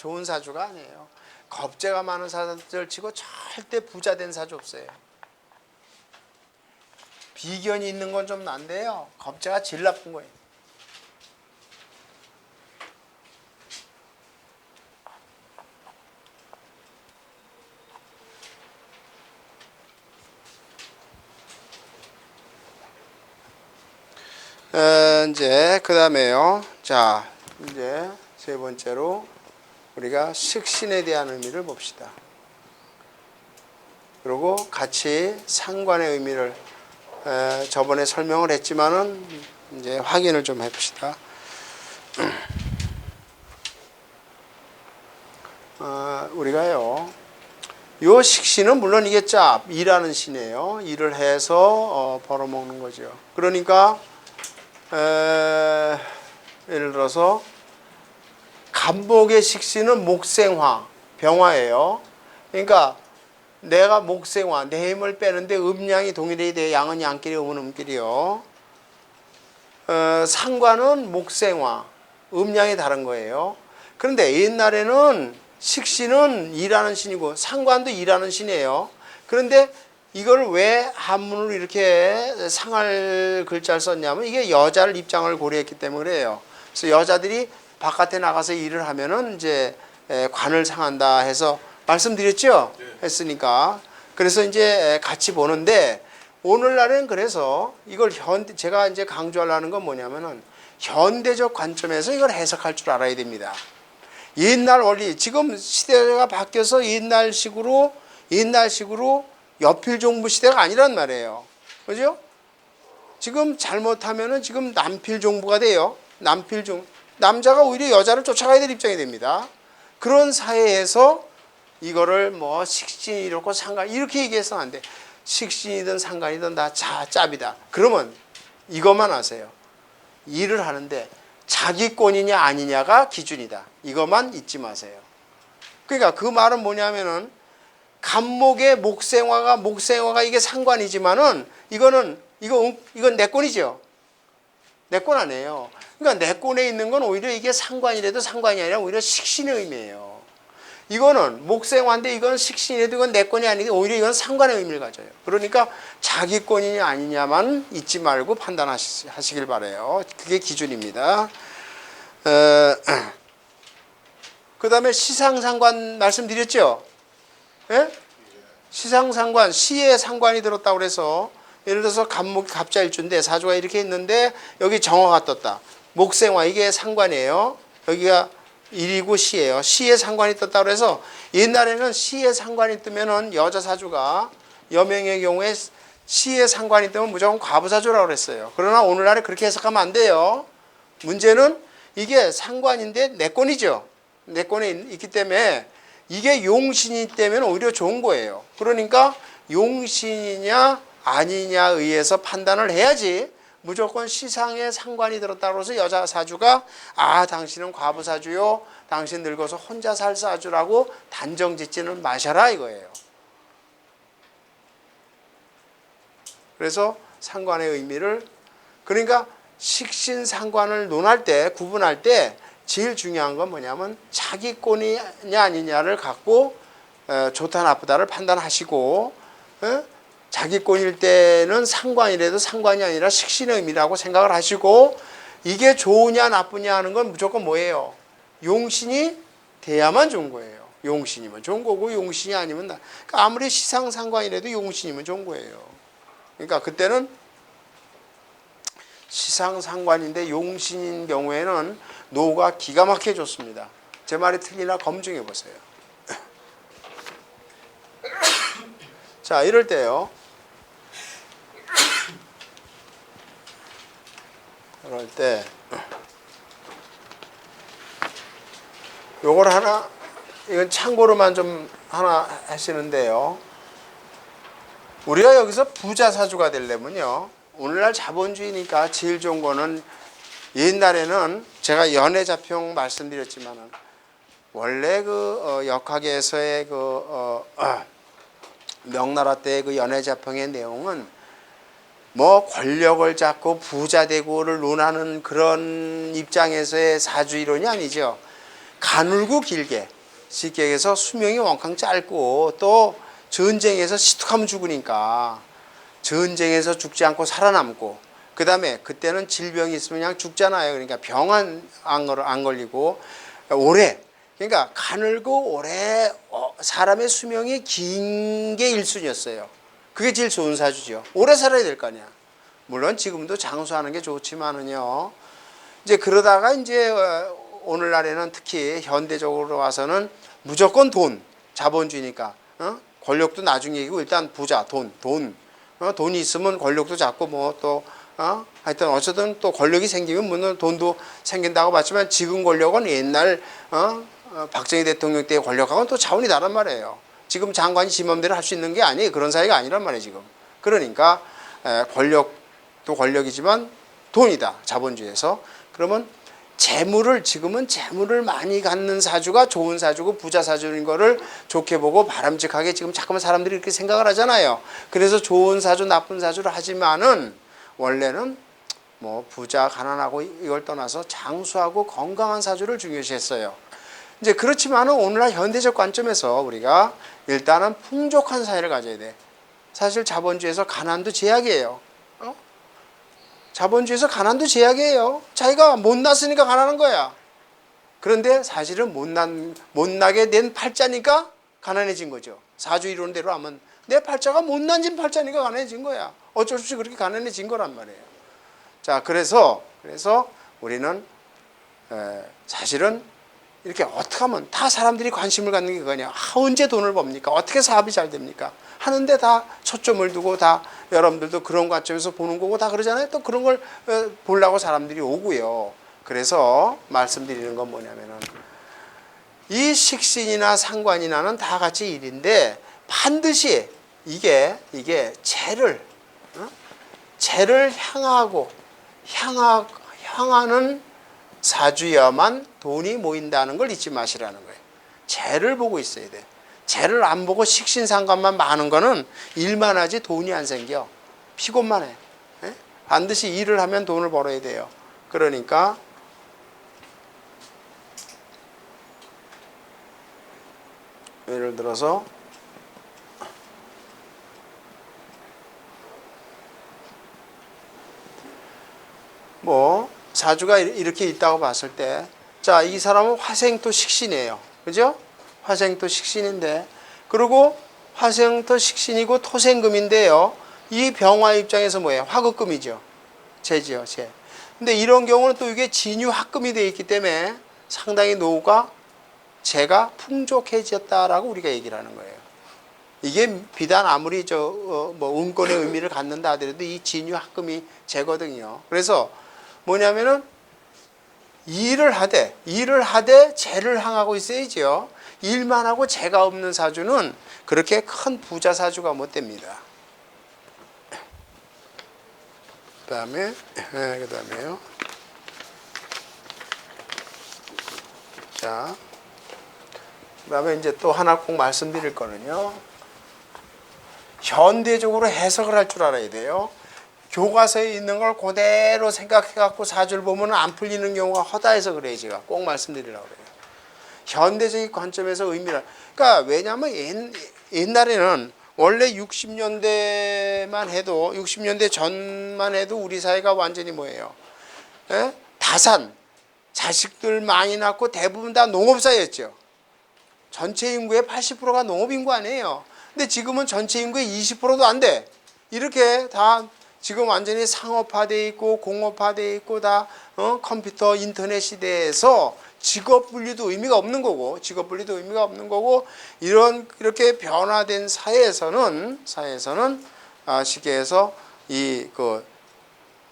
좋은 사주가 아니에요. 겁재가 많은 사주들 치고 절대 부자 된 사주 없어요. 비견이 있는 건 좀 난데요. 겁재가 제일 나쁜 거예요. 이제 그 다음에요. 자, 이제 세 번째로 우리가 식신에 대한 의미를 봅시다. 그리고 같이 상관의 의미를 저번에 설명을 했지만은 이제 확인을 좀 해봅시다. 우리가요, 요 식신은 물론 이게 일하는 신이에요. 일을 해서 벌어먹는 거죠. 그러니까 예를 들어서 간목의 식신은 목생화, 병화예요. 그러니까 내가 목생화, 내 힘을 빼는데 음양이 동일해야 돼. 양은 양끼리, 음은 음끼리요. 상관은 목생화, 음양이 다른 거예요. 그런데 옛날에는 식신은 일하는 신이고 상관도 일하는 신이에요. 그런데 이걸 왜 한문으로 이렇게 상할 글자를 썼냐면 이게 여자를 입장을 고려했기 때문에 그래요. 그래서 여자들이 바깥에 나가서 일을 하면은 이제 관을 상한다 해서 말씀드렸죠? 했으니까. 그래서 이제 같이 보는데 오늘날은 그래서 이걸 제가 이제 강조하려는 건 뭐냐면은 현대적 관점에서 이걸 해석할 줄 알아야 됩니다. 옛날 원리, 지금 시대가 바뀌어서 옛날식으로 여필종부 시대가 아니란 말이에요. 그죠? 지금 잘못하면은 지금 남필종부가 돼요. 남자가 오히려 여자를 쫓아가야 될 입장이 됩니다. 그런 사회에서 이거를 뭐 식신이 이렇고 상관 이렇게 얘기해서는 안 돼. 식신이든 상관이든 다 짭이다. 그러면 이것만 아세요. 일을 하는데 자기권이냐 아니냐가 기준이다. 이것만 잊지 마세요. 그러니까 그 말은 뭐냐면은 간목의 목생화가 이게 상관이지만은 이건 내 권이죠. 내 권 아니에요. 그러니까 내 권에 있는 건 오히려 이게 상관이라도 상관이 아니라 오히려 식신의 의미예요. 이거는 목생화인데 이건 식신이라도 이건 내 권이 아니고 오히려 이건 상관의 의미를 가져요. 그러니까 자기 권이냐 아니냐만 잊지 말고 판단하시길 바라요. 그게 기준입니다. 그 다음에 시상상관 말씀드렸죠? 예? 시상상관, 시에 상관이 들었다고 그래서 예를 들어서 간목이 갑자일주인데 사주가 이렇게 있는데 여기 정화가 떴다. 목생화 이게 상관이에요. 여기가 일이고 시예요. 시에 상관이 떴다고 해서 옛날에는 시에 상관이 뜨면은 여자 사주가 여명의 경우에 시에 상관이 뜨면 무조건 과부사주라고 그랬어요. 그러나 오늘날에 그렇게 해석하면 안 돼요. 문제는 이게 상관인데 내 권이죠. 내 권에 있기 때문에 이게 용신이 때문에 오히려 좋은 거예요. 그러니까 용신이냐 아니냐 의해서 판단을 해야지 무조건 시상에 상관이 들었다고 해서 여자 사주가 당신은 과부사주요. 당신 늙어서 혼자 살 사주라고 단정 짓지는 마셔라 이거예요. 그래서 상관의 의미를 그러니까 식신상관을 논할 때 구분할 때 제일 중요한 건 뭐냐면 자기권이냐 아니냐를 갖고 좋다 나쁘다를 판단하시고 자기권일 때는 상관이라도 상관이 아니라 식신의 의미라고 생각을 하시고 이게 좋으냐 나쁘냐 하는 건 무조건 뭐예요? 용신이 돼야만 좋은 거예요. 용신이면 좋은 거고 용신이 아니면 그러니까 아무리 시상상관이라도 용신이면 좋은 거예요. 그러니까 그때는 시상상관인데 용신인 경우에는 노가 기가 막히게 좋습니다. 제 말이 틀리나 검증해 보세요. 자, 이럴 때요. 이럴 때 요걸 하나 이건 참고로만 좀 하나 하시는데요. 우리가 여기서 부자 사주가 되려면요. 오늘날 자본주의니까 제일 좋은 거는 옛날에는 제가 연애자평 말씀드렸지만은 원래 그 역학에서의 그 명나라 때 그 연애자평의 내용은 뭐 권력을 잡고 부자 되고를 논하는 그런 입장에서의 사주 이론이 아니죠. 가늘고 길게 쉽게 얘기해서 수명이 원캉 짧고 또 전쟁에서 시tuk하면 죽으니까 전쟁에서 죽지 않고 살아남고 그 다음에 그때는 질병이 있으면 그냥 죽잖아요. 그러니까 병 안 걸리고 오래 그러니까 가늘고 오래 사람의 수명이 긴 게 1순위였어요. 그게 제일 좋은 사주죠. 오래 살아야 될 거 아니야. 물론 지금도 장수하는 게 좋지만은요. 이제 그러다가 이제 오늘날에는 특히 현대적으로 와서는 무조건 돈, 자본주의니까 권력도 나중에 얘기고 일단 부자, 돈이 있으면 권력도 잡고 뭐 또 하여튼 어쨌든 또 권력이 생기면 물론 돈도 생긴다고 봤지만 지금 권력은 옛날 박정희 대통령 때의 권력하고는 또 차원이 다른 말이에요. 지금 장관이 지 맘대로 할 수 있는 게 아니에요. 그런 사이가 아니란 말이에요 지금. 그러니까 권력도 권력이지만 돈이다 자본주의에서. 그러면 지금은 재물을 많이 갖는 사주가 좋은 사주고 부자 사주인 거를 좋게 보고 바람직하게 지금 자꾸만 사람들이 이렇게 생각을 하잖아요. 그래서 좋은 사주 나쁜 사주를 하지만은 원래는 뭐 부자 가난하고 이걸 떠나서 장수하고 건강한 사주를 중요시했어요. 이제 그렇지만은 오늘날 현대적 관점에서 우리가 일단은 풍족한 사회를 가져야 돼. 사실 자본주의에서 가난도 제약이에요. 자본주의에서 가난도 제약이에요. 자기가 못났으니까 가난한 거야. 그런데 사실은 못나게 된 팔자니까 가난해진 거죠. 사주 이론대로 하면 내 팔자가 못난진 팔자니까 가난해진 거야. 어쩔 수 없이 그렇게 가난해진 거란 말이에요. 자, 그래서 우리는 사실은 이렇게 어떻게 하면 다 사람들이 관심을 갖는 게 그거냐. 언제 돈을 법니까? 어떻게 사업이 잘 됩니까? 하는데 다 초점을 두고 다 여러분들도 그런 관점에서 보는 거고 다 그러잖아요. 또 그런 걸 보려고 사람들이 오고요. 그래서 말씀드리는 건 뭐냐면은 이 식신이나 상관이나는 다 같이 일인데 반드시 이게 재를 향하는 사주여만 돈이 모인다는 걸 잊지 마시라는 거예요. 재를 보고 있어야 돼. 재를 안 보고 식신상관만 많은 거는 일만 하지 돈이 안 생겨. 피곤만 해. 반드시 일을 하면 돈을 벌어야 돼요. 그러니까 예를 들어서 뭐 사주가 이렇게 있다고 봤을 때 자, 이 사람은 화생토 식신이에요. 그죠? 화생토 식신인데 그리고 화생토 식신이고 토생금인데요. 이 병화 입장에서 뭐예요? 화극금이죠. 재지요, 재. 근데 이런 경우는 또 이게 진유합금이 되어 있기 때문에 상당히 노후가 재가 풍족해졌다라고 우리가 얘기를 하는 거예요. 이게 비단 아무리 뭐 운권의 의미를 갖는다 하더라도 이 진유합금이 재거든요. 그래서 뭐냐면은 일을 하되 재를 향하고 있어야죠. 일만 하고 재가 없는 사주는 그렇게 큰 부자 사주가 못 됩니다. 그다음에요. 자, 그다음에 이제 또 하나 꼭 말씀드릴 거는요. 현대적으로 해석을 할 줄 알아야 돼요. 교과서에 있는 걸 그대로 생각해갖고 사주를 보면 안 풀리는 경우가 허다해서 그래요. 제가 꼭 말씀드리려고 그래요. 현대적인 관점에서 의미를. 그러니까 왜냐하면 옛날에는 원래 60년대 전만 해도 우리 사회가 완전히 뭐예요? 다산, 자식들 많이 낳고 대부분 다 농업사였죠. 전체 인구의 80%가 농업인구 아니에요. 근데 지금은 전체 인구의 20%도 안 돼. 이렇게 다 지금 완전히 상업화돼 있고 공업화돼 있고 다 컴퓨터 인터넷 시대에서 직업 분리도 의미가 없는 거고 이렇게 변화된 사회에서는 쉽게 해서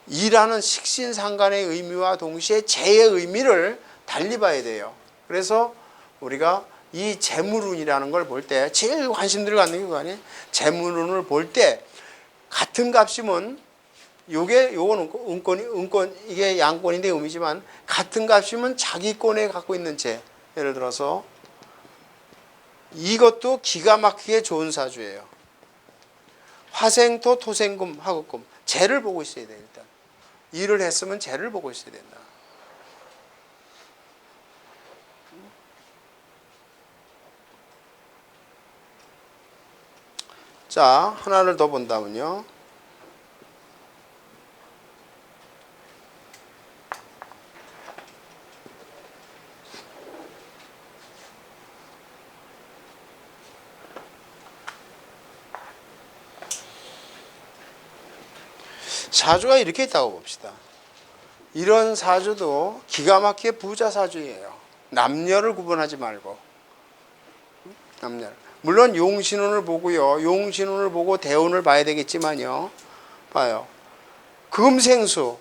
일하는 식신상관의 의미와 동시에 재의 의미를 달리 봐야 돼요. 그래서 우리가 이 재물운이라는 걸 볼 때 제일 관심들을 갖는 게 그거 아니에요? 재물운을 볼 때 같은 값이면 요건 운권 이게 양권인데 음이지만 같은 값이면 자기권에 갖고 있는 재. 예를 들어서 이것도 기가 막히게 좋은 사주예요. 화생토 토생금 화극금 재를 보고 있어야 돼. 일단 일을 했으면 재를 보고 있어야 된다. 자, 하나를 더 본다면요. 사주가 이렇게 있다고 봅시다. 이런 사주도 기가 막히게 부자 사주예요. 남녀를 구분하지 말고. 남녀. 물론 용신운을 보고요. 용신운을 보고 대운을 봐야 되겠지만요. 봐요. 금생수,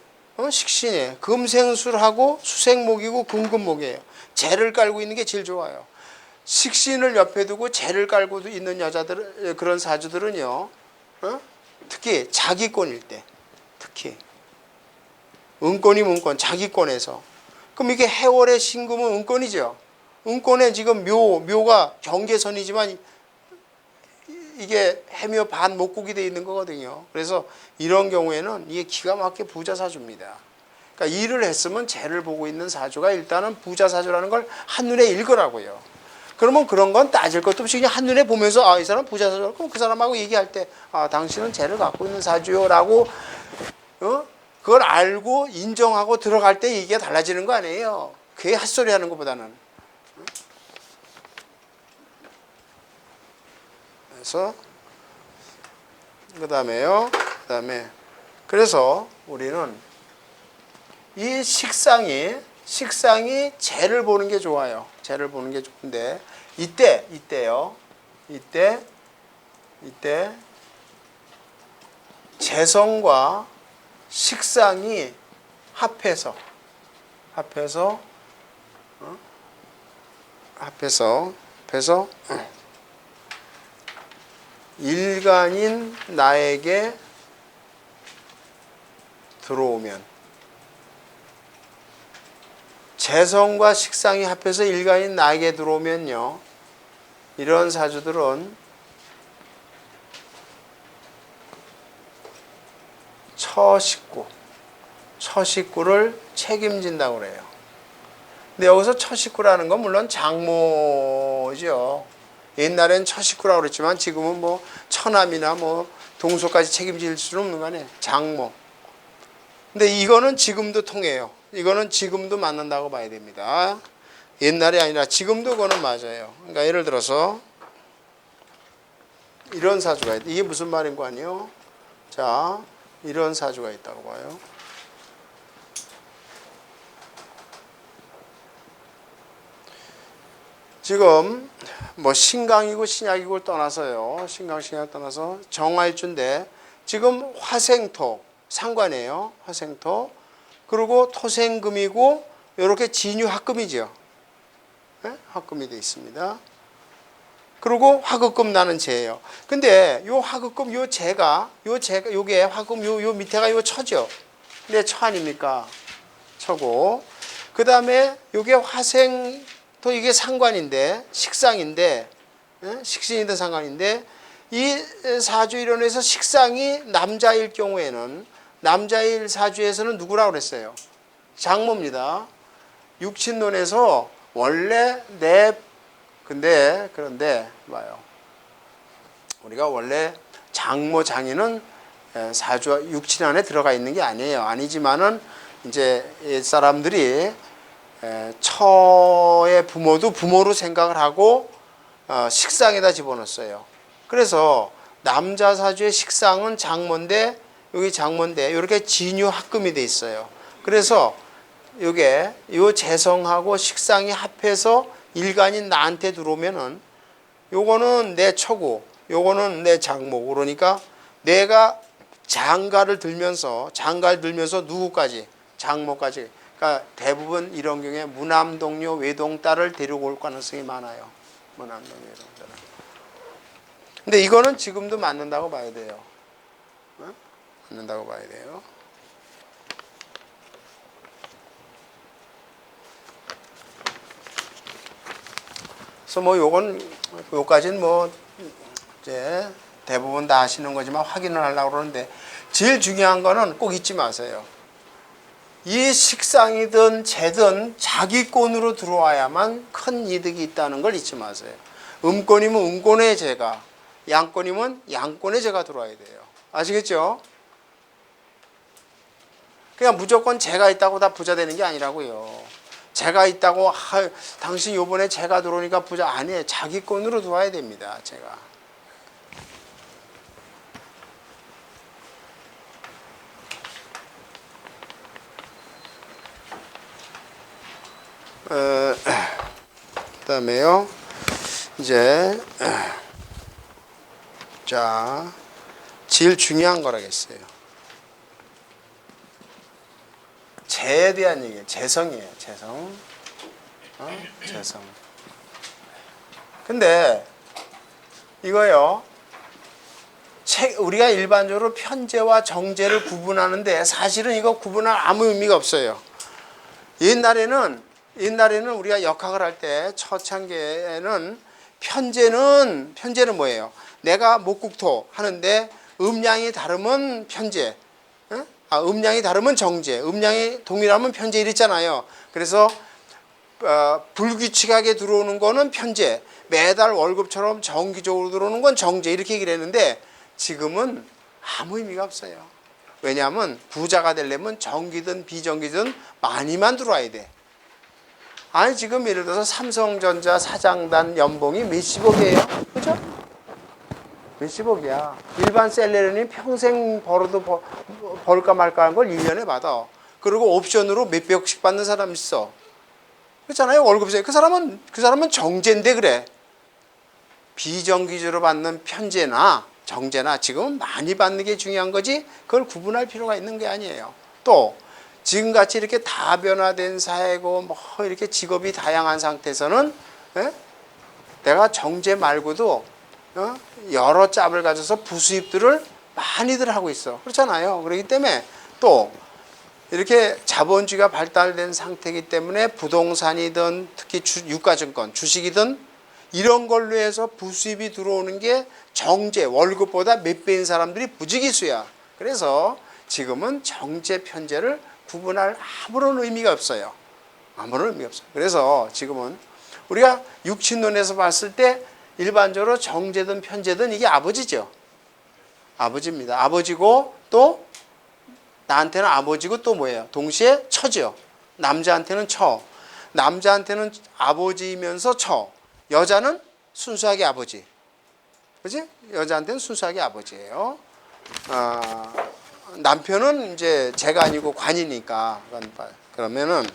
식신에 금생술하고 수생목이고 금금목이에요. 재를 깔고 있는 게 제일 좋아요. 식신을 옆에 두고 재를 깔고 있는 여자들, 그런 사주들은요. 특히 자기권일 때, 특히 은권이면 은권, 자기권에서. 그럼 이게 해월의 신금은 은권이죠. 은권에 지금 묘가 경계선이지만 이게 해묘 반목국이 되어 있는 거거든요. 그래서 이런 경우에는 이게 기가 막히게 부자 사주입니다. 그러니까 일을 했으면 재를 보고 있는 사주가 일단은 부자 사주라는 걸 한눈에 읽으라고요. 그러면 그런 건 따질 것도 없이 그냥 한눈에 보면서 아, 이 사람 부자 사주라고, 그럼 그 사람하고 얘기할 때 아, 당신은 재를 갖고 있는 사주요라고 그걸 알고 인정하고 들어갈 때 얘기가 달라지는 거 아니에요. 그게 헛소리 하는 것보다는. 그래서 그다음에 그래서 우리는 이 식상이 재를 보는 게 좋아요. 재를 보는 게 좋은데 이때요. 이때 재성과 식상이 합해서 일간인 나에게 들어오면, 재성과 식상이 합해서 일간인 나에게 들어오면요, 이런 사주들은 처식구를 책임진다고 그래요. 근데 여기서 처식구라는 건 물론 장모죠. 옛날엔 처식구라고 그랬지만 지금은 뭐 처남이나 뭐 동서까지 책임질 수는 없는 거 아니에요. 장모. 근데 이거는 지금도 통해요. 이거는 지금도 맞는다고 봐야 됩니다. 옛날이 아니라 지금도 그거는 맞아요. 그러니까 예를 들어서 이런 사주가 있다. 이게 무슨 말인 거 아니에요? 자, 이런 사주가 있다고 봐요. 지금 뭐 신강이고 신약이고 떠나서요. 신강 신약 떠나서 정화일주인데 지금 화생토 상관이에요. 화생토. 그리고 토생금이고 이렇게 진유합금이죠. 네? 합금이 되어 있습니다. 그리고 화급금 나는 재예요. 근데 요 화급금 요게 화급 요 밑에가 요 처죠. 근데 처 아닙니까? 처고. 그다음에 요게 화생 또 이게 상관인데 식상인데 식신이든 상관인데 이 사주일원에서 식상이 남자일 경우에는 남자일 사주에서는 누구라고 그랬어요? 장모입니다. 육친론에서 원래 그런데 봐요. 우리가 원래 장모 장인은 사주 육친 안에 들어가 있는 게 아니에요. 아니지만은 이제 사람들이 처의 부모도 부모로 생각을 하고 식상에다 집어넣었어요. 그래서 남자 사주의 식상은 장모인데 여기 장모인데 이렇게 진유합금이 돼 있어요. 그래서 이게 요 재성하고 식상이 합해서 일간인 나한테 들어오면은 요거는 내 처고, 요거는 내 장모. 그러니까 내가 장가를 들면서 누구까지? 장모까지. 그러니까 대부분 이런 경우에 무남동녀 외동딸을 데리고 올 가능성이 많아요. 무남동녀 외동딸을. 근데 이거는 지금도 맞는다고 봐야 돼요. 맞는다고 봐야 돼요. 그래서 뭐 요까지는 뭐 이제 대부분 다 아시는 거지만 확인을 하려고 그러는데 제일 중요한 거는 꼭 잊지 마세요. 이 식상이든 재든 자기권으로 들어와야만 큰 이득이 있다는 걸 잊지 마세요. 음권이면 음권의 재가, 양권이면 양권에 제가 들어와야 돼요. 아시겠죠? 그냥 무조건 제가 있다고 다 부자 되는 게 아니라고요. 제가 있다고 당신 요번에 제가 들어오니까 부자 아니에요. 자기 권으로 들어와야 됩니다. 제가. 그다음에요. 이제 자 제일 중요한 거라겠어요. 재에 대한 얘기예요. 재성이에요. 재성. 재성. 근데 이거요. 우리가 일반적으로 편재와 정재를 구분하는데 사실은 이거 구분할 아무 의미가 없어요. 옛날에는 우리가 역학을 할 때 초창기에는 편재는 뭐예요? 내가 목국토 하는데 음량이 다르면 편재, 음량이 다르면 정재, 음량이 동일하면 편재 이랬잖아요. 그래서 불규칙하게 들어오는 거는 편재, 매달 월급처럼 정기적으로 들어오는 건 정재 이렇게 얘기를 했는데 지금은 아무 의미가 없어요. 왜냐하면 부자가 되려면 정기든 비정기든 많이만 들어와야 돼. 아니 지금 예를 들어서 삼성전자 사장단 연봉이 몇십억이에요. 그죠? 몇십억이야. 일반 셀러리는 평생 벌어도 벌까 말까 하는 걸 1년에 받아. 그리고 옵션으로 몇백억씩 받는 사람 있어. 그렇잖아요. 월급세. 그 사람은 정제인데 그래. 비정기적으로 받는 편제나 정제나 지금은 많이 받는 게 중요한 거지 그걸 구분할 필요가 있는 게 아니에요. 또 지금같이 이렇게 다변화된 사회고 뭐 이렇게 직업이 다양한 상태에서는 내가 정제 말고도 여러 짭을 가져서 부수입들을 많이들 하고 있어. 그렇잖아요. 그렇기 때문에 또 이렇게 자본주의가 발달된 상태이기 때문에 부동산이든 특히 유가증권, 주식이든 이런 걸로 해서 부수입이 들어오는 게 정제, 월급보다 몇 배인 사람들이 부지기수야. 그래서 지금은 정제, 편제를 구분할 아무런 의미가 없어요. 아무런 의미가 없어요. 그래서 지금은 우리가 육친론에서 봤을 때 일반적으로 정제든 편제든 이게 아버지죠. 아버지입니다. 아버지고 또 나한테는 아버지고 또 뭐예요? 동시에 처죠. 남자한테는 처. 남자한테는 아버지이면서 처. 여자는 순수하게 아버지. 그지? 여자한테는 순수하게 아버지예요. 남편은 이제 제가 아니고 관이니까. 그러면은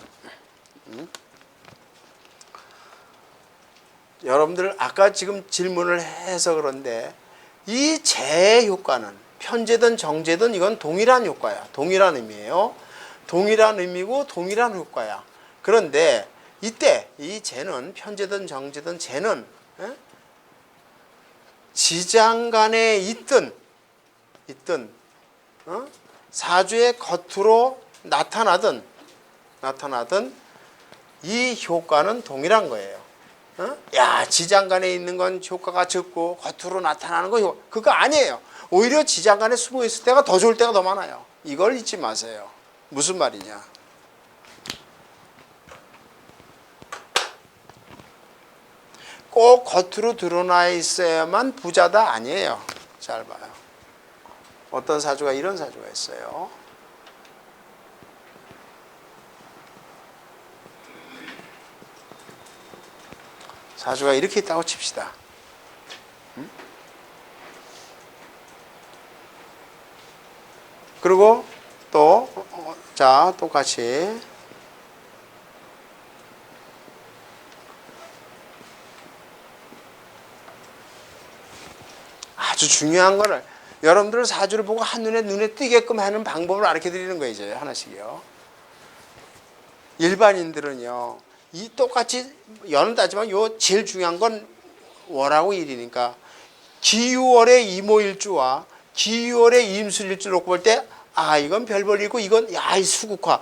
여러분들 아까 지금 질문을 해서 그런데 이 재의 효과는 편제든 정제든 이건 동일한 효과야. 동일한 의미예요. 동일한 의미고 동일한 효과야. 그런데 이때 이 재는 편제든 정제든 재는 지장간에 있든 사주의 겉으로 나타나든 이 효과는 동일한 거예요. 야, 지장간에 있는 건 효과가 적고 겉으로 나타나는 건 그거 아니에요. 오히려 지장간에 숨어 있을 때가 더 좋을 때가 더 많아요. 이걸 잊지 마세요. 무슨 말이냐? 꼭 겉으로 드러나 있어야만 부자다 아니에요. 잘 봐요. 어떤 사주가 이런 사주가 있어요. 사주가 이렇게 있다고 칩시다. 그리고 또 자 똑같이 아주 중요한 거를 여러분들 사주를 보고 눈에 띄게끔 하는 방법을 가르쳐 드리는 거예요. 이제 하나씩요. 일반인들은요. 이 똑같이 연은 따지만 요 제일 중요한 건 월하고 일이니까 기유월의 이모일주와 기유월의 임술일주 놓고 볼 때 이건 별볼이고 이건 이 수국화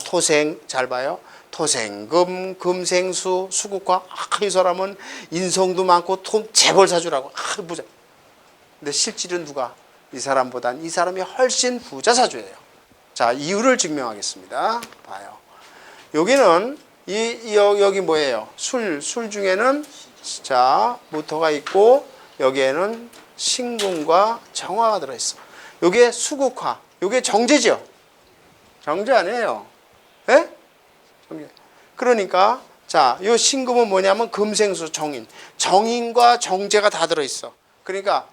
토생 잘 봐요. 토생금 금생수 수국화 이 사람은 인성도 많고 재벌사주라고 부자. 근데 실질은 누가? 이 사람보단 이 사람이 훨씬 부자 사주예요. 자, 이유를 증명하겠습니다. 봐요. 여기는 여기 뭐예요? 술 중에는 자, 모토가 있고 여기에는 신금과 정화가 들어있어. 요게 수국화, 요게 정제죠. 정제 아니에요. 예? 정제. 그러니까 자, 요 신금은 뭐냐면 금생수 정인. 정인과 정제가 다 들어있어. 그러니까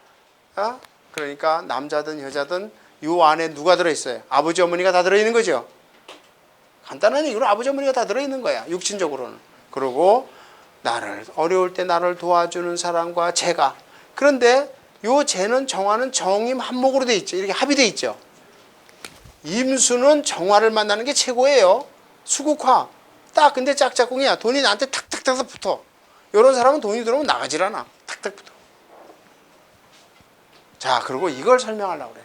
그러니까 남자든 여자든 요 안에 누가 들어있어요? 아버지 어머니가 다 들어있는 거죠. 간단한 얘기로 아버지 어머니가 다 들어있는 거야. 육신적으로는. 그리고 나를 어려울 때 나를 도와주는 사람과 재가. 그런데 요 재는 정화는 정임 한목으로 돼 있죠. 이렇게 합의돼 있죠. 임수는 정화를 만나는 게 최고예요. 수국화. 딱 근데 짝짝꿍이야. 돈이 나한테 탁탁탁 붙어. 이런 사람은 돈이 들어오면 나가질 않아. 탁탁 붙어. 자, 그리고 이걸 설명하려고 그래.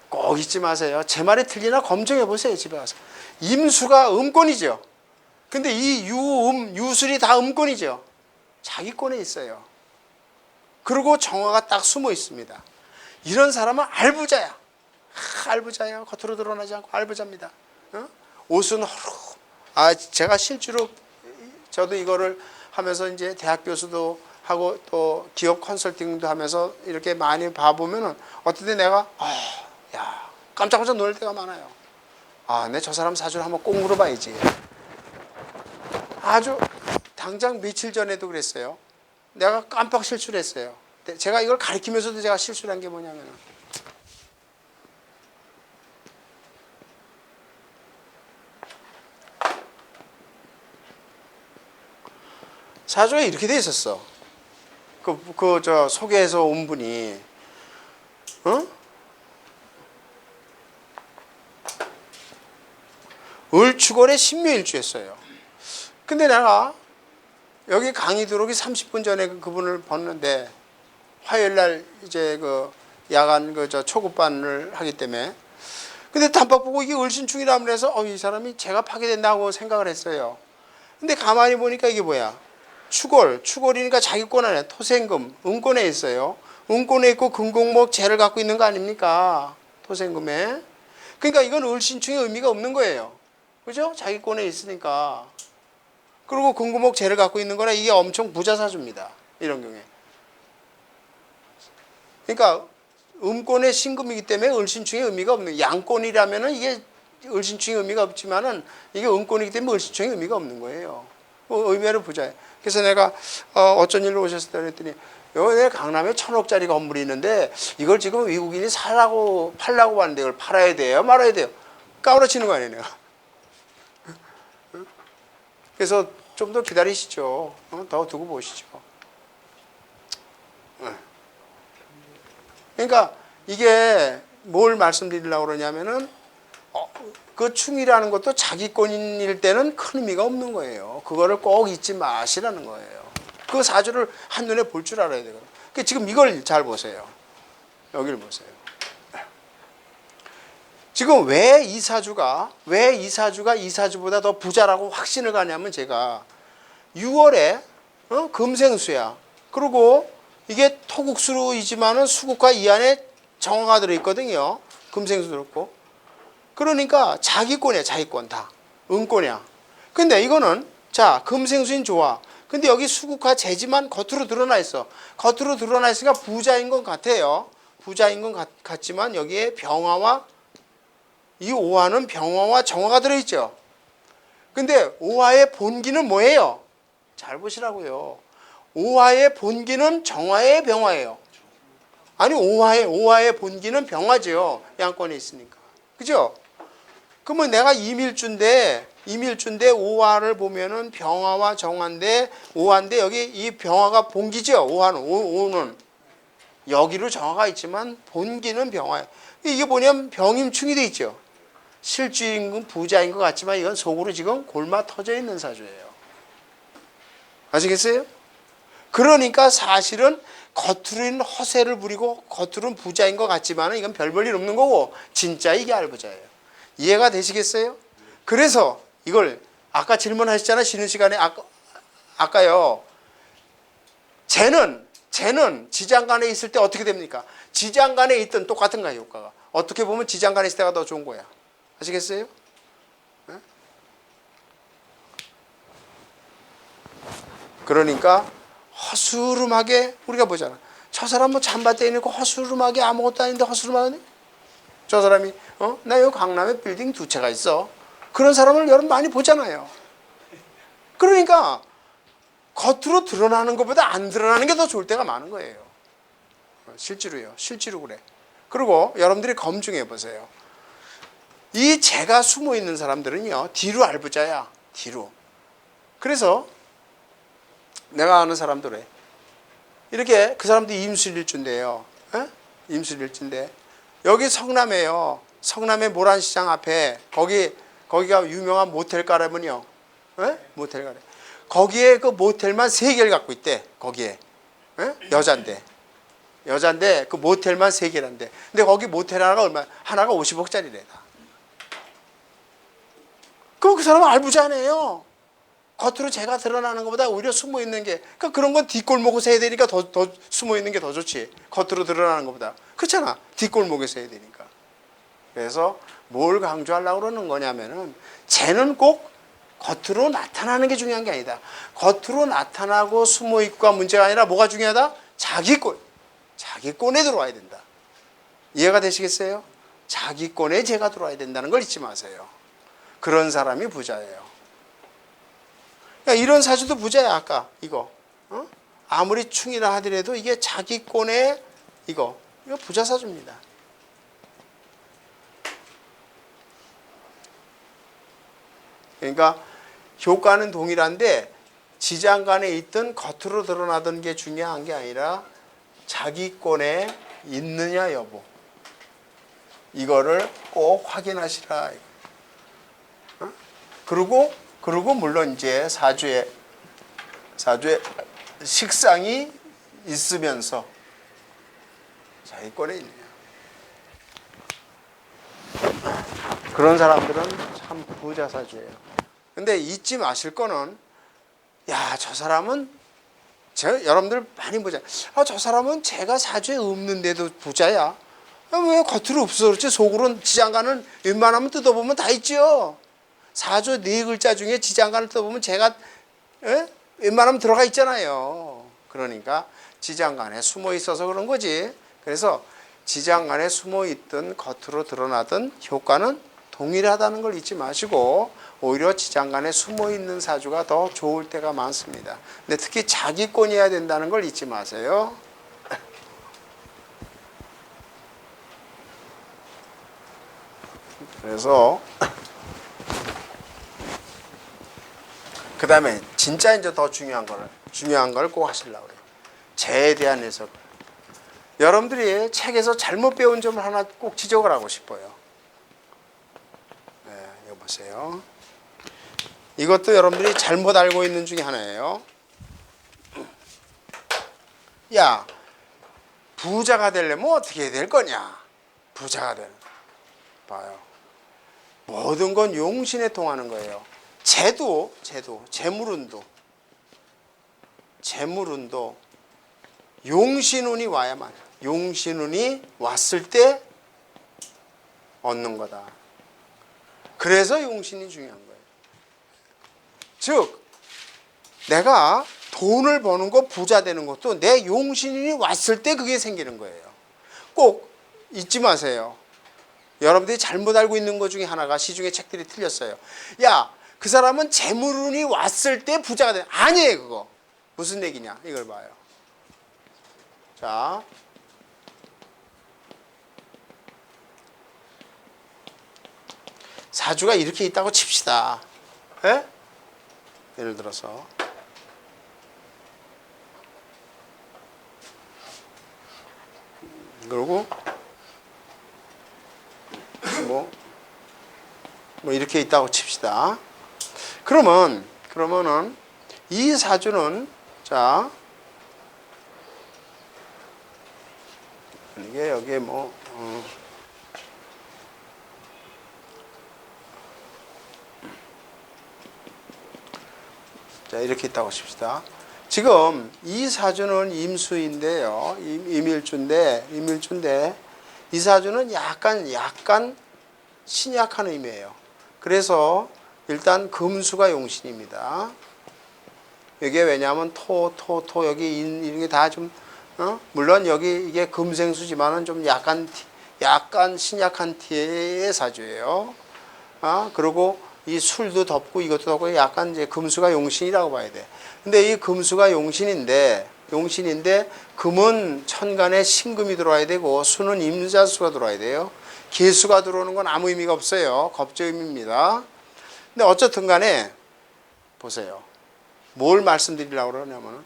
꼭 잊지 마세요. 제 말이 틀리나 검증해 보세요. 집에 가서. 임수가 음권이죠. 근데 이 유술이 다 음권이죠. 자기권에 있어요. 그리고 정화가 딱 숨어 있습니다. 이런 사람은 알부자야. 알부자예요. 겉으로 드러나지 않고 알부자입니다. 옷은 허루. 제가 실제로 저도 이거를 하면서 이제 대학 교수도 하고 또 기업 컨설팅도 하면서 이렇게 많이 봐보면은 어떨 때 내가 야 깜짝깜짝 놀랄 때가 많아요. 내 저 사람 사주를 한번 꼭 물어봐야지. 아주 당장 며칠 전에도 그랬어요. 내가 깜빡 실수를 했어요. 제가 이걸 가르치면서도 제가 실수를 한 게 뭐냐면은 사주가 이렇게 돼 있었어. 저 소개해서 온 분이 을축월에 신묘일주였어요. 근데 내가 여기 강의 들어오기 30분 전에 그분을 봤는데 화요일 날 이제 야간 초급반을 하기 때문에 근데 단박 보고 이게 을신충이라고 해서 이 사람이 제가 파괴된다고 생각을 했어요. 근데 가만히 보니까 이게 뭐야? 축월이니까 자기권 안에 토생금, 음권에 있어요. 음권에 있고 금공목 재를 갖고 있는 거 아닙니까? 토생금에. 그러니까 이건 을신충의 의미가 없는 거예요. 그죠? 자기권에 있으니까. 그리고 금공목 재를 갖고 있는 거나 이게 엄청 부자사주입니다. 이런 경우에. 그러니까 음권의 신금이기 때문에 을신충의 의미가 없는 거예요. 양권이라면은 이게 을신충의 의미가 없지만은 이게 음권이기 때문에 을신충의 의미가 없는 거예요. 의미를 보자요. 그래서 내가 어쩐 일로 오셨을 때 그랬더니 여기 강남에 1,000억짜리 건물이 있는데 이걸 지금 외국인이 팔라고 하는데 이걸 팔아야 돼요? 말아야 돼요? 까무러치는 거 아니에요, 내가. 그래서 좀 더 기다리시죠. 더 두고 보시죠. 그러니까 이게 뭘 말씀드리려고 그러냐면은 그 충이라는 것도 자기권일 때는 큰 의미가 없는 거예요. 그거를 꼭 잊지 마시라는 거예요. 그 사주를 한눈에 볼 줄 알아야 되거든요. 그러니까 지금 이걸 잘 보세요. 여기를 보세요. 지금 왜 이 사주가 이 사주보다 더 부자라고 확신을 가냐면 제가 6월에 금생수야. 그리고 이게 토국수이지만은 수국과 이 안에 정화가 들어있거든요. 금생수 들었고. 그러니까 자기권이야, 자기권 다. 음권이야. 근데 이거는 자, 금생수인 좋아. 근데 여기 수국화 재지만 겉으로 드러나 있어. 겉으로 드러나 있으니까 부자인 것 같아요. 부자인 것 같지만 여기에 병화와 이 오화는 병화와 정화가 들어있죠. 근데 오화의 본기는 뭐예요? 잘 보시라고요. 오화의 본기는 정화의 병화예요. 아니 오화의 본기는 병화죠. 양권에 있으니까. 그죠? 그러면 내가 이밀주인데 오화를 보면은 병화와 정화인데 오화인데 여기 이 병화가 본기죠. 오는 여기로 정화가 있지만 본기는 병화예요. 이게 뭐냐면 병임충이 돼 있죠. 실주인 건 부자인 것 같지만 이건 속으로 지금 골마 터져 있는 사주예요. 아시겠어요? 그러니까 사실은 겉으로는 허세를 부리고 겉으로는 부자인 것 같지만 이건 별 볼 일 없는 거고 진짜 이게 알부자예요. 이해가 되시겠어요? 그래서 이걸 아까 질문하셨잖아요. 쉬는 시간에 아까요. 쟤는 지장간에 있을 때 어떻게 됩니까? 지장간에 있던 똑같은 거야 효과가. 어떻게 보면 지장간에 있을 때가 더 좋은 거야. 아시겠어요? 네? 그러니까 허수름하게 우리가 보잖아. 저 사람 뭐 잠바떼 있고 허스름하게 아무것도 아닌데 허스름하네. 저 사람이 나 여기 강남에 빌딩 2채가 있어. 그런 사람을 여러분 많이 보잖아요. 그러니까 겉으로 드러나는 것보다 안 드러나는 게 더 좋을 때가 많은 거예요. 실제로요. 실제로 그래. 그리고 여러분들이 검증해 보세요. 이 재가 숨어 있는 사람들은요, 뒤로 알부자야. 뒤로. 그래서 내가 아는 사람들에 이렇게 그 사람들이 임술일주인데요. 임술일주인데 여기 성남에요. 성남의 모란시장 앞에 거기가 유명한 모텔 가라면요. 모텔 가래. 거기에 그 모텔만 3개를 갖고 있대. 거기에. 여잔데 그 모텔만 3개란데. 근데 거기 모텔 하나가 50억짜리래. 그럼 그 사람은 알부자네요. 겉으로 재가 드러나는 것보다 오히려 숨어 있는 게, 그러니까 그런 건 뒷골목에서 해야 되니까 더 숨어 있는 게 더 좋지. 겉으로 드러나는 것보다. 그렇잖아. 뒷골목에서 해야 되니까. 그래서 뭘 강조하려고 그러는 거냐면은, 재는 꼭 겉으로 나타나는 게 중요한 게 아니다. 겉으로 나타나고 숨어 있고가 문제가 아니라 뭐가 중요하다? 자기권에 들어와야 된다. 이해가 되시겠어요? 자기권에 재가 들어와야 된다는 걸 잊지 마세요. 그런 사람이 부자예요. 이런 사주도 부자야. 아까 이거 아무리 충이라 하더라도 이게 자기권에 이거 부자 사주입니다. 그러니까 효과는 동일한데 지장간에 있던 겉으로 드러나던 게 중요한 게 아니라 자기권에 있느냐 여부, 이거를 꼭 확인하시라. 그리고 물론 이제 사주에 식상이 있으면서 자기권에 있느냐. 그런 사람들은 참 부자 사주예요. 근데 잊지 마실 거는, 저 사람은 여러분들 많이 보잖아요. 저 사람은 제가 사주에 없는데도 부자야. 왜 겉으로 없어 그렇지? 속으로는 지장간은 웬만하면 뜯어보면 다 있죠. 사주 4글자 중에 지장간을 뜯어보면 제가 웬만하면 들어가 있잖아요. 그러니까 지장간에 숨어 있어서 그런 거지. 그래서 지장간에 숨어 있든 겉으로 드러나든 효과는 동일하다는 걸 잊지 마시고, 오히려 지장간에 숨어 있는 사주가 더 좋을 때가 많습니다. 근데 특히 자기권이어야 된다는 걸 잊지 마세요. 그래서 그 다음에 진짜 이제 더 중요한 걸 꼭 하시려고 그래요. 재에 대한 해석. 여러분들이 책에서 잘못 배운 점을 하나 꼭 지적을 하고 싶어요. 이거 보세요. 이것도 여러분들이 잘못 알고 있는 중에 하나예요. 부자가 되려면 어떻게 해야 될 거냐? 부자가 되는. 봐요. 모든 건 용신에 통하는 거예요. 재물운도 용신운이 와야만, 용신운이 왔을 때 얻는 거다. 그래서 용신이 중요한 거예요. 즉 내가 돈을 버는 거, 부자 되는 것도 내 용신운이 왔을 때 그게 생기는 거예요. 꼭 잊지 마세요. 여러분들이 잘못 알고 있는 것 중에 하나가, 시중에 책들이 틀렸어요. 그 사람은 재물운이 왔을 때 부자가 돼. 아니에요. 그거 무슨 얘기냐, 이걸 봐요. 자, 사주가 이렇게 있다고 칩시다. 예를 들어서 그리고 뭐 이렇게 있다고 칩시다. 그러면은 이 사주는, 자, 이게 여기에 자, 이렇게 있다고 칩시다. 지금 이 사주는 임수인데요. 임일주인데 이 사주는 약간 신약한 의미예요. 그래서 일단 금수가 용신입니다. 이게 왜냐하면 토 여기 이런 게 다 좀 물론 여기 이게 금생수지만은 좀 약간 신약한 티의 사주예요. 그리고 이 술도 덮고 이것도 덮고 약간 이제 금수가 용신이라고 봐야 돼. 근데 이 금수가 용신인데 금은 천간에 신금이 들어와야 되고 수는 임자수가 들어와야 돼요. 개수가 들어오는 건 아무 의미가 없어요. 겁적 의미입니다. 근데 어쨌든 간에 보세요. 뭘 말씀드리려고 그러냐면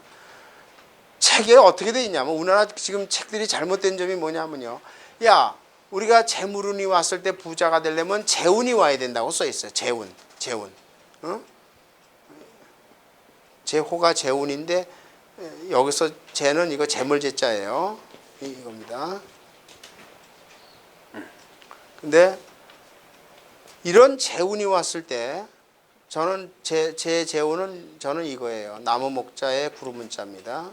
책에 어떻게 돼 있냐면 우리나라 지금 책들이 잘못된 점이 뭐냐면요. 야, 우리가 재물운이 왔을 때 부자가 되려면 재운이 와야 된다고 써 있어요. 재운. 재호가 재운인데 여기서 재는 이거 재물재자예요. 이겁니다. 근데 이런 재운이 왔을 때 저는 제 재운은 저는 이거예요. 나무 목자의 구름문자입니다.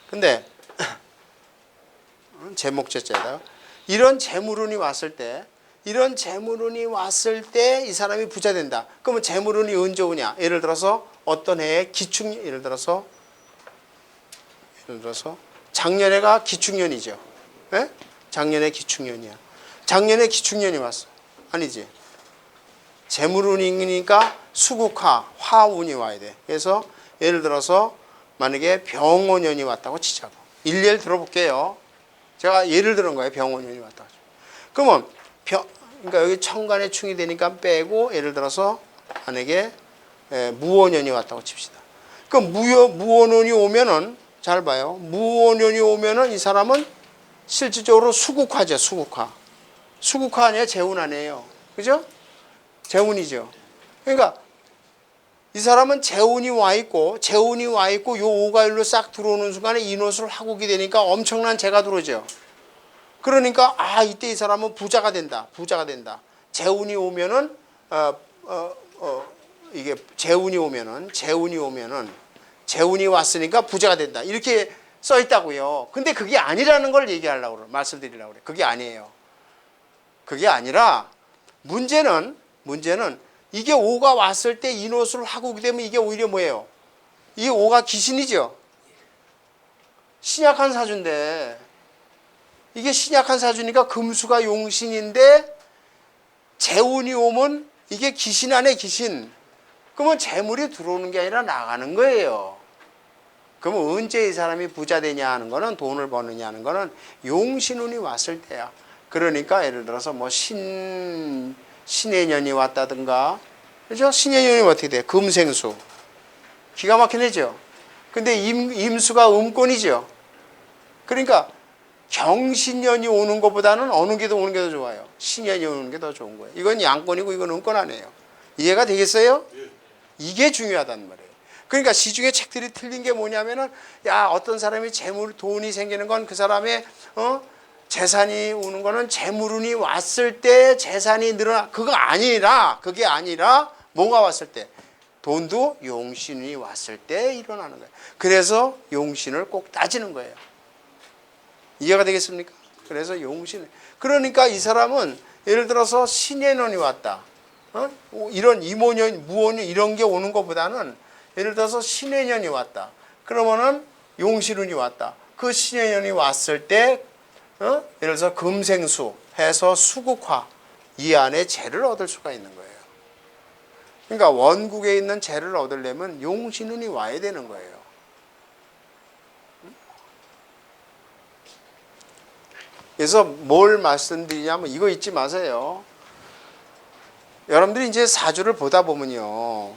근데 재목재자다. 이런 재물운이 왔을 때 이 사람이 부자 된다. 그러면 재물운이 언제 오냐? 예를 들어서 어떤 해에 예를 들어서 작년에가 기축년이죠. 예? 작년에 기축년이야. 작년에 기축년이 왔어. 아니지. 재물운이니까 수국화, 화운이 와야 돼. 그래서 예를 들어서 만약에 병원년이 왔다고 치자고. 일례를 들어볼게요. 제가 예를 들은 거예요. 병원년이 왔다고. 그러면 그러니까 여기 천간에 충이 되니까 빼고 예를 들어서 만약에 무원년이 왔다고 칩시다. 그럼 무원년이 오면은 잘 봐요. 무원년이 오면은 이 사람은 실질적으로 수국화죠. 수국화 아니에요. 재운 아니에요. 그죠? 재운이죠. 그러니까 이 사람은 재운이 와 있고 요 오가일로 싹 들어오는 순간에 인호술 하국이 되니까 엄청난 재가 들어오죠. 그러니까 이때 이 사람은 부자가 된다. 재운이 오면은 이게 재운이 왔으니까 부자가 된다. 이렇게 써 있다고요. 근데 그게 아니라는 걸 얘기하려고 그래. 말씀드리려고 그래. 그게 아니에요. 그게 아니라 문제는 이게 오가 왔을 때 인호술 하국이 되면 이게 오히려 뭐예요? 이 오가 귀신이죠. 신약한 사주인데 이게 신약한 사주니까 금수가 용신인데 재운이 오면 이게 귀신 안에 귀신. 그러면 재물이 들어오는 게 아니라 나가는 거예요. 그러면 언제 이 사람이 부자 되냐 하는 거는 돈을 버느냐 하는 거는 용신운이 왔을 때야. 그러니까 예를 들어서 뭐 신의 년이 왔다든가, 그죠? 신의 년이 어떻게 돼? 금생수. 기가 막힌 애죠. 근데 임수가 음권이죠. 그러니까 경신년이 오는 것보다는 어느 게 더 오는 게 더 좋아요? 신년이 오는 게 더 좋은 거예요. 이건 양권이고 이건 음권 아니에요. 이해가 되겠어요? 이게 중요하단 말이에요. 그러니까 시중에 책들이 틀린 게 뭐냐면은 어떤 사람이 돈이 생기는 건 그 사람의 재산이 오는 거는 재물운이 왔을 때 재산이 늘어나. 그게 아니라 뭐가 왔을 때? 돈도 용신이 왔을 때 일어나는 거예요. 그래서 용신을 꼭 따지는 거예요. 이해가 되겠습니까? 그래서 용신. 그러니까 이 사람은 예를 들어서 신의 년이 왔다. 이런 이모년, 무원년 이런 게 오는 것보다는 예를 들어서 신의 년이 왔다. 그러면은 용신운이 왔다. 그 신의 년이 왔을 때 예를 들어서 금생수 해서 수국화 이 안에 재를 얻을 수가 있는 거예요. 그러니까 원국에 있는 재를 얻으려면 용신운이 와야 되는 거예요. 그래서 뭘 말씀드리냐면 이거 잊지 마세요. 여러분들이 이제 사주를 보다 보면요,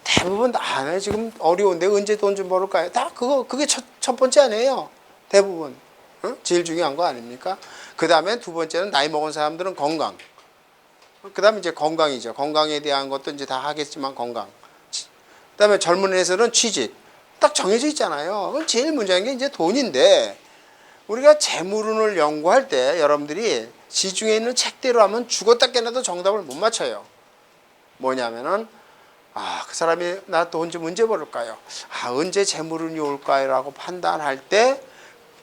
대부분 지금 어려운데 언제 돈 좀 벌을까요? 다 그게 첫 번째 아니에요. 대부분 제일 중요한 거 아닙니까? 그 다음에 두 번째는 나이 먹은 사람들은 건강. 그 다음에 이제 건강이죠. 건강에 대한 것도 이제 다 하겠지만 건강. 그 다음에 젊은 애들은 취직. 딱 정해져 있잖아요. 그럼 제일 문제인 게 이제 돈인데. 우리가 재물운을 연구할 때 여러분들이 시중에 있는 책대로 하면 죽었다 깨나도 정답을 못 맞춰요. 뭐냐면은 그 사람이 나 돈 좀 언제 벌을까요? 언제 재물운이 올까요? 라고 판단할 때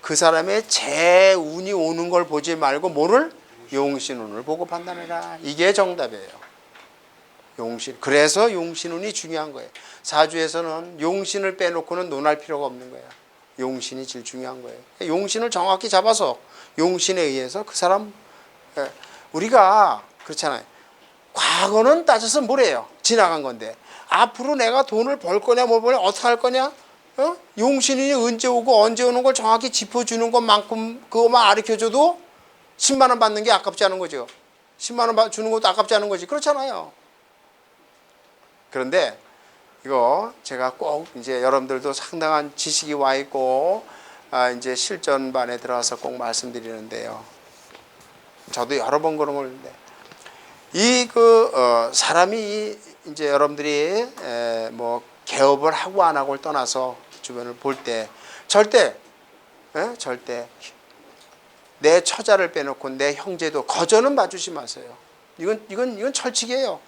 그 사람의 재운이 오는 걸 보지 말고 뭐를? 용신운을 보고 판단해라. 이게 정답이에요. 용신. 그래서 용신운이 중요한 거예요. 사주에서는 용신을 빼놓고는 논할 필요가 없는 거예요. 용신이 제일 중요한 거예요. 용신을 정확히 잡아서 용신에 의해서 그 사람, 우리가 그렇잖아요. 과거는 따져서 뭐래요? 지나간 건데 앞으로 내가 돈을 벌 거냐 뭘 거냐 어떻게 할 거냐? 용신이 언제 오고 언제 오는 걸 정확히 짚어주는 것만큼 그것만 가르쳐줘도 10만 원 받는 게 아깝지 않은 거죠. 10만 원 주는 것도 아깝지 않은 거지. 그렇잖아요. 그런데 이거 제가 꼭 이제 여러분들도 상당한 지식이 와 있고 이제 실전반에 들어가서 꼭 말씀드리는데요. 저도 여러 번 그런 걸 사람이 이제 여러분들이 뭐 개업을 하고 안 하고를 떠나서 주변을 볼 때 절대 내 처자를 빼놓고 내 형제도 거저는 봐주지 마세요. 이건 철칙이에요.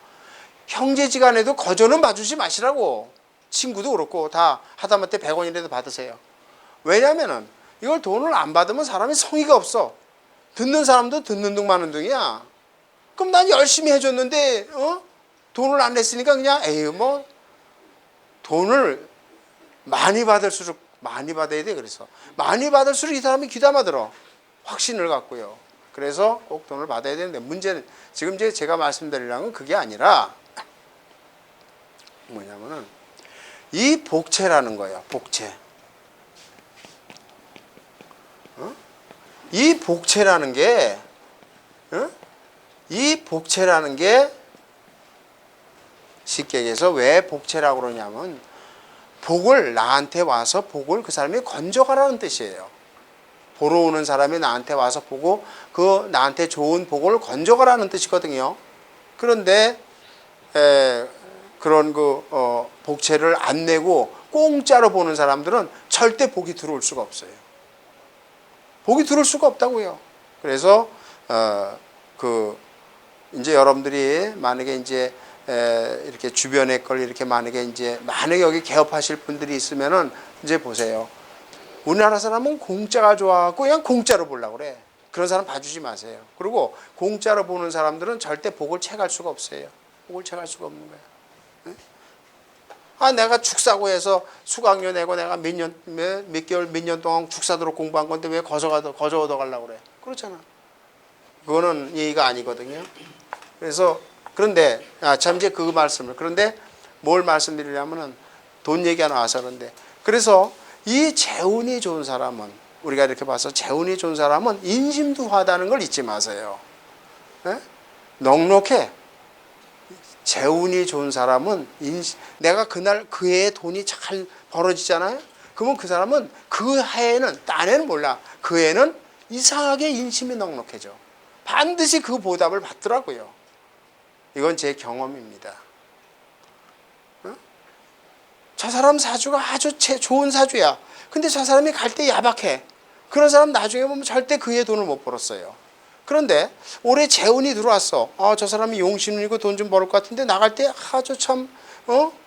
형제지간에도 거저는 봐주지 마시라고. 친구도 그렇고 다 하다못해 100원이라도 받으세요. 왜냐면은 이걸 돈을 안 받으면 사람이 성의가 없어. 듣는 사람도 듣는 둥 마는 둥이야. 그럼 난 열심히 해줬는데 돈을 안 냈으니까 그냥 에휴 뭐 돈을 많이 받을수록 많이 받아야 돼. 그래서 많이 받을수록 이 사람이 귀담아 들어. 확신을 갖고요. 그래서 꼭 돈을 받아야 되는데 문제는 지금 제가 말씀드리려는 건 그게 아니라 뭐냐면은 이 복채라는 거예요. 복채. 이 복채라는 게 쉽게 얘기해서 왜 복채라고 그러냐면 복을 나한테 와서 복을 그 사람이 건져가라는 뜻이에요. 보러 오는 사람이 나한테 와서 보고 그 나한테 좋은 복을 건져가라는 뜻이거든요. 그런데 그런 복채를 안 내고 공짜로 보는 사람들은 절대 복이 들어올 수가 없어요. 복이 들어올 수가 없다고요. 그래서 이제 여러분들이 만약에 이제 이렇게 주변에 걸 이렇게 만약에 여기 개업하실 분들이 있으면은 이제 보세요. 우리나라 사람은 공짜가 좋아하고 그냥 공짜로 보려고 그래. 그런 사람 봐주지 마세요. 그리고 공짜로 보는 사람들은 절대 복을 채갈 수가 없어요. 복을 채갈 수가 없는 거야. 내가 축사고 해서 수강료 내고 내가 몇 개월, 몇 년 동안 축사도록 공부한 건데 왜 거저 얻어 가려고 그래. 그렇잖아. 그거는 예의가 아니거든요. 그래서, 그런데, 참 이제 그 말씀을. 그런데 뭘 말씀드리려면은 돈 얘기가 나와서 그런데. 그래서 이 재운이 좋은 사람은, 우리가 이렇게 봐서 재운이 좋은 사람은 인심도 화다는 걸 잊지 마세요. 넉넉해. 재운이 좋은 사람은 내가 그날 그 해에 돈이 잘 벌어지잖아요. 그러면 그 사람은 그 해에는 딴 해는 몰라. 그 해에는 이상하게 인심이 넉넉해져. 반드시 그 보답을 받더라고요. 이건 제 경험입니다. 저 사람 사주가 아주 좋은 사주야. 근데 저 사람이 갈 때 야박해. 그런 사람 나중에 보면 절대 그 해 돈을 못 벌었어요. 그런데 올해 재운이 들어왔어. 저 사람이 용신운이고 돈 좀 벌을 것 같은데 나갈 때 아주 참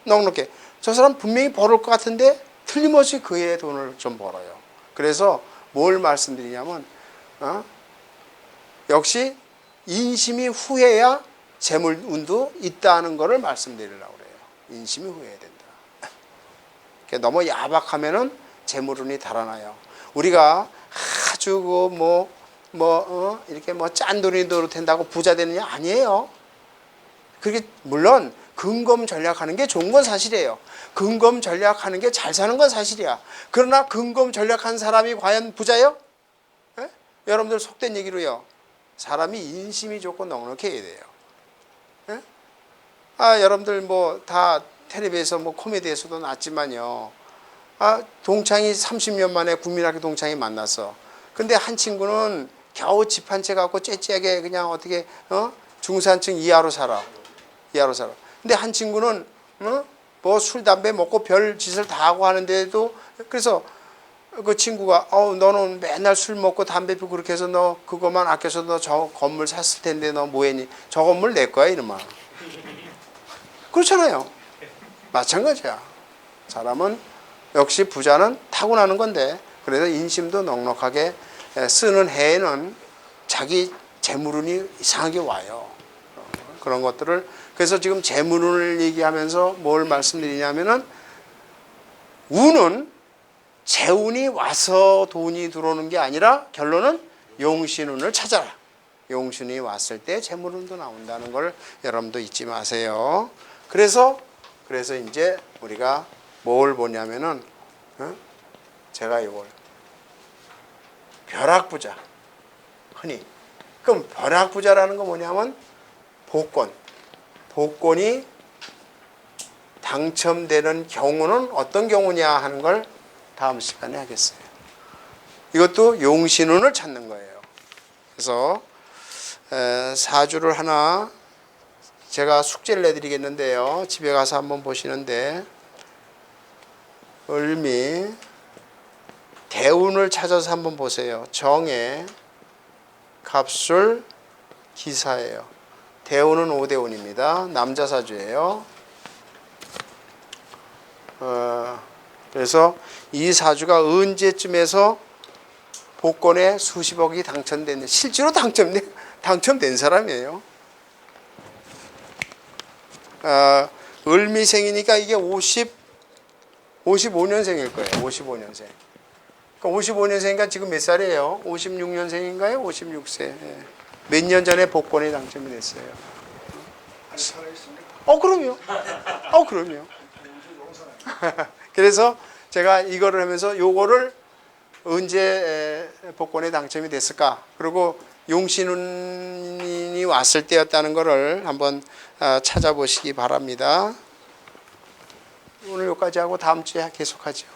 넉넉해. 저 사람 분명히 벌을 것 같은데 틀림없이 그 해에 돈을 좀 벌어요. 그래서 뭘 말씀드리냐면 역시 인심이 후해야 재물운도 있다는 것을 말씀드리려고 그래요. 인심이 후해야 된다. 너무 야박하면은 재물운이 달아나요. 우리가 아주 이렇게 짠돈이 된다고 부자 되느냐? 아니에요. 그게 물론 근검 전략하는 게 좋은 건 사실이에요. 근검 전략하는 게 잘 사는 건 사실이야. 그러나 근검 전략한 사람이 과연 부자요? 여러분들 속된 얘기로요. 사람이 인심이 좋고 넉넉해야 돼요. 여러분들 다 텔레비에서 코미디에서도 났지만요. 동창이 30년 만에 국민학교 동창이 만났어. 근데 한 친구는 겨우 집 한 채 갖고 째째하게 그냥 어떻게 중산층 이하로 살아. 근데 한 친구는 술 담배 먹고 별 짓을 다 하고 하는데도 그래서 그 친구가 너는 맨날 술 먹고 담배 피우고 그렇게 해서 너 그것만 아껴서 너 저 건물 샀을 텐데 너 뭐했니? 저 건물 내 거야 이놈아. 그렇잖아요. 마찬가지야. 사람은 역시 부자는 타고나는 건데 그래서 인심도 넉넉하게 쓰는 해에는 자기 재물운이 이상하게 와요. 그런 것들을 그래서 지금 재물운을 얘기하면서 뭘 말씀드리냐면은 운은 재운이 와서 돈이 들어오는 게 아니라 결론은 용신운을 찾아라. 용신이 왔을 때 재물운도 나온다는 걸 여러분도 잊지 마세요. 그래서 이제 우리가 뭘 보냐면은 제가 이걸 벼락부자 흔히 그럼 벼락부자라는 거 뭐냐면 복권이 당첨되는 경우는 어떤 경우냐 하는 걸 다음 시간에 하겠어요. 이것도 용신운을 찾는 거예요. 그래서 사주를 하나 제가 숙제를 내드리겠는데요. 집에 가서 한번 보시는데 을미 대운을 찾아서 한번 보세요. 정해 갑술 기사예요. 대운은 오대운입니다. 남자 사주예요. 그래서 이 사주가 언제쯤에서 복권에 수십억이 당첨됐는데 실제로 당첨된 사람이에요. 을미생이니까 이게 55년생일 거예요. 55년생. 그러니까 55년생이니까 지금 몇 살이에요? 56년생인가요? 56세. 예. 몇 년 전에 복권에 당첨이 됐어요. 그럼요. 그럼요. 그래서 제가 이거를 하면서 요거를 언제 복권에 당첨이 됐을까? 그리고 용신운이 왔을 때였다는 것을 한번 찾아보시기 바랍니다. 오늘 여기까지 하고 다음 주에 계속하죠.